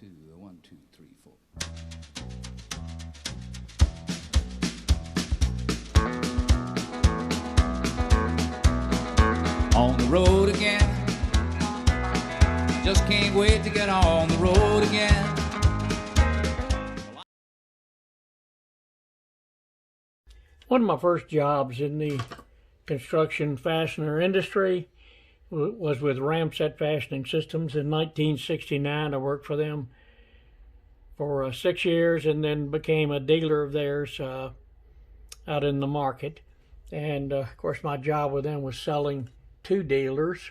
2, 1, 2, 3, 4. On the road again. Just can't wait to get on the road again. One of my first jobs in the construction fastener industry was with Ramset Fastening Systems. In 1969, I worked for them for 6 years and then became a dealer of theirs out in the market. And of course, my job with them was selling to dealers.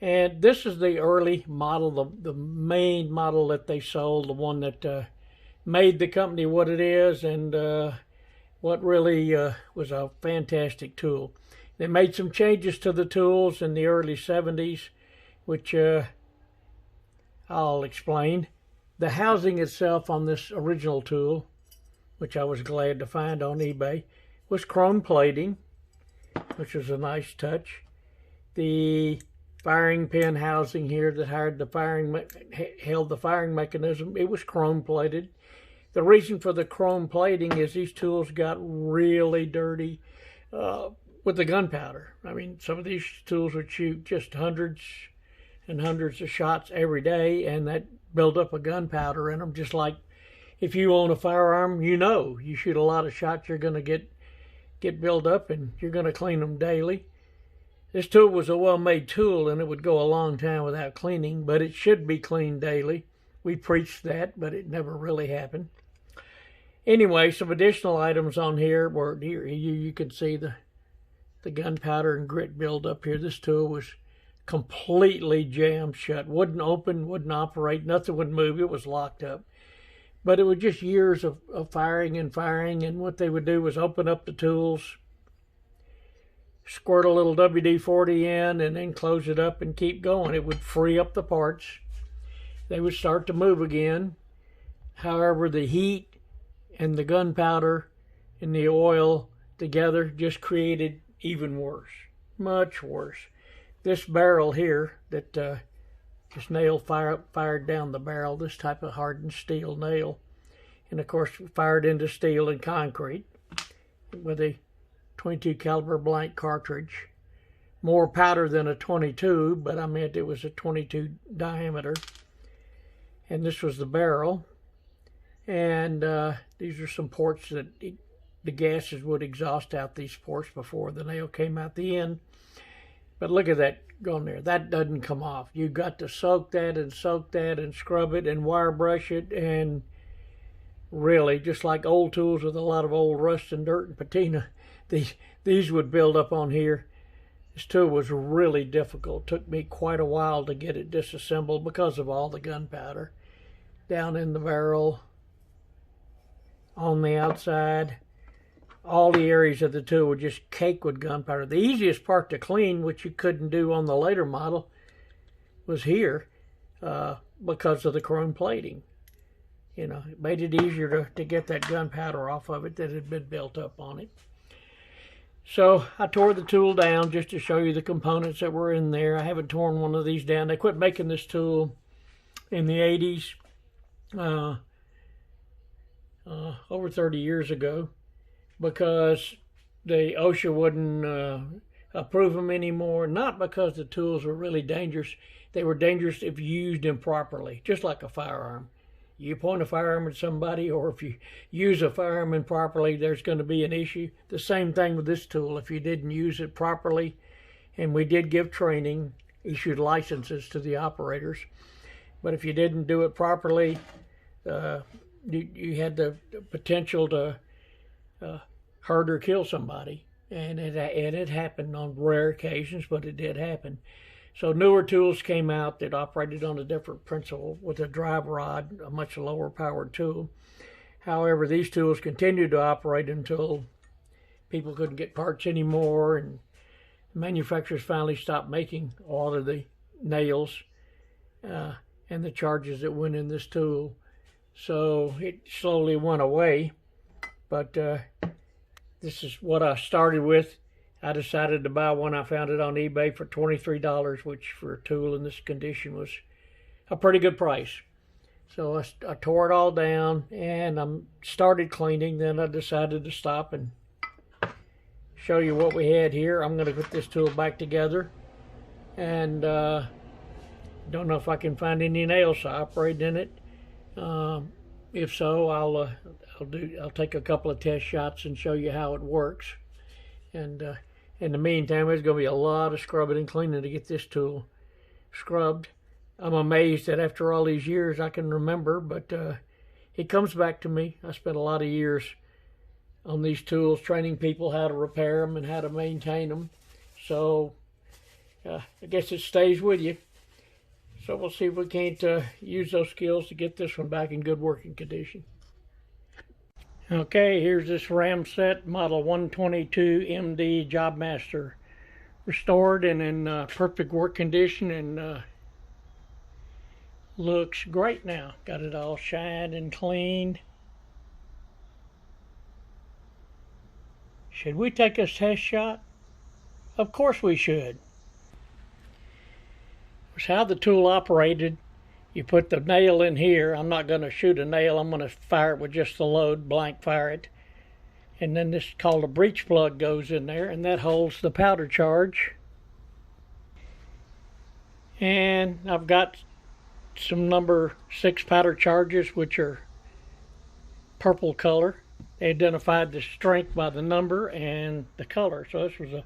And this is the early model, the main model that they sold, the one that made the company what it is, and what really was a fantastic tool. They made some changes to the tools in the early 70s, which I'll explain. The housing itself on this original tool, which I was glad to find on eBay, was chrome plating, which was a nice touch. The firing pin housing here that held the firing mechanism, it was chrome plated. The reason for the chrome plating is these tools got really dirty with the gunpowder. I mean, some of these tools would shoot just hundreds and hundreds of shots every day, and that built up a gunpowder in them. Just like if you own a firearm, you shoot a lot of shots, you're going to get built up, and you're going to clean them daily. This tool was a well-made tool, and it would go a long time without cleaning, but it should be cleaned daily. We preached that, but it never really happened. Anyway, some additional items on here were here. You can see the gunpowder and grit buildup here. This tool was completely jammed shut. Wouldn't open, wouldn't operate, nothing would move. It was locked up. But it was just years of firing, and what they would do was open up the tools, squirt a little WD-40 in, and then close it up and keep going. It would free up the parts. They would start to move again. However, the heat and the gunpowder and the oil together just created even worse, much worse. This barrel here that this nail fired down the barrel, this type of hardened steel nail, and of course fired into steel and concrete with a 22 caliber blank cartridge. More powder than a 22, but I meant it was a 22 diameter. And this was the barrel. And these are some ports that the gases would exhaust out these ports before the nail came out the end. But look at that going there. That doesn't come off. You've got to soak that and scrub it and wire brush it, and really, just like old tools with a lot of old rust and dirt and patina, these would build up on here. This tool was really difficult. It took me quite a while to get it disassembled because of all the gunpowder down in the barrel, on the outside. All the areas of the tool were just caked with gunpowder. The easiest part to clean, which you couldn't do on the later model, was here because of the chrome plating. It made it easier to get that gunpowder off of it that had been built up on it. So I tore the tool down just to show you the components that were in there. I haven't torn one of these down. They quit making this tool in the 80s, over 30 years ago, because the OSHA wouldn't approve them anymore. Not because the tools were really dangerous. They were dangerous if used improperly, just like a firearm. You point a firearm at somebody, or if you use a firearm improperly, there's going to be an issue. The same thing with this tool. If you didn't use it properly, and we did give training, issued licenses to the operators, but if you didn't do it properly, you had the potential to hurt or kill somebody. And it happened on rare occasions, but it did happen. So newer tools came out that operated on a different principle with a drive rod, a much lower powered tool. However, these tools continued to operate until people couldn't get parts anymore, and manufacturers finally stopped making all of the nails and the charges that went in this tool. So it slowly went away, but this is what I started with. I decided to buy one. I found it on eBay for $23, which for a tool in this condition was a pretty good price. So I tore it all down and I started cleaning. Then I decided to stop and show you what we had here. I'm going to put this tool back together, and don't know if I can find any nails to operate in it. If so, I'll take a couple of test shots and show you how it works. And in the meantime, there's going to be a lot of scrubbing and cleaning to get this tool scrubbed. I'm amazed that after all these years I can remember, but it comes back to me. I spent a lot of years on these tools training people how to repair them and how to maintain them. So I guess it stays with you. So we'll see if we can't use those skills to get this one back in good working condition. Okay, here's this Ramset Model 122 MD Jobmaster, restored and in perfect work condition, and looks great now. Got it all shined and cleaned. Should we take a test shot? Of course we should. It's how the tool operated. You put the nail in here. I'm not going to shoot a nail. I'm going to fire it with just the load, blank fire it. And then this called a breech plug goes in there, and that holds the powder charge. And I've got some number 6 powder charges, which are purple color. They identified the strength by the number and the color. So this was a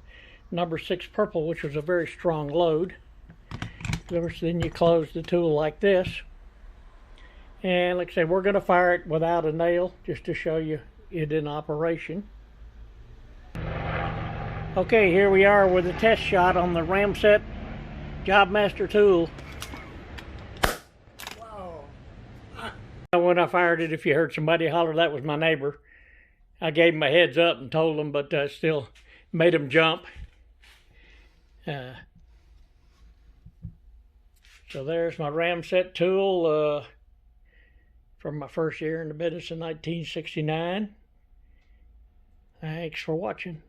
number 6 purple, which was a very strong load. Then you close the tool like this. And like I said, we're going to fire it without a nail just to show you it in operation. Okay, here we are with a test shot on the Ramset Jobmaster tool. When I fired it, if you heard somebody holler, that was my neighbor. I gave him a heads up and told him, but still made him jump. So there's my Ramset tool from my first year in the business in 1969. Thanks for watching.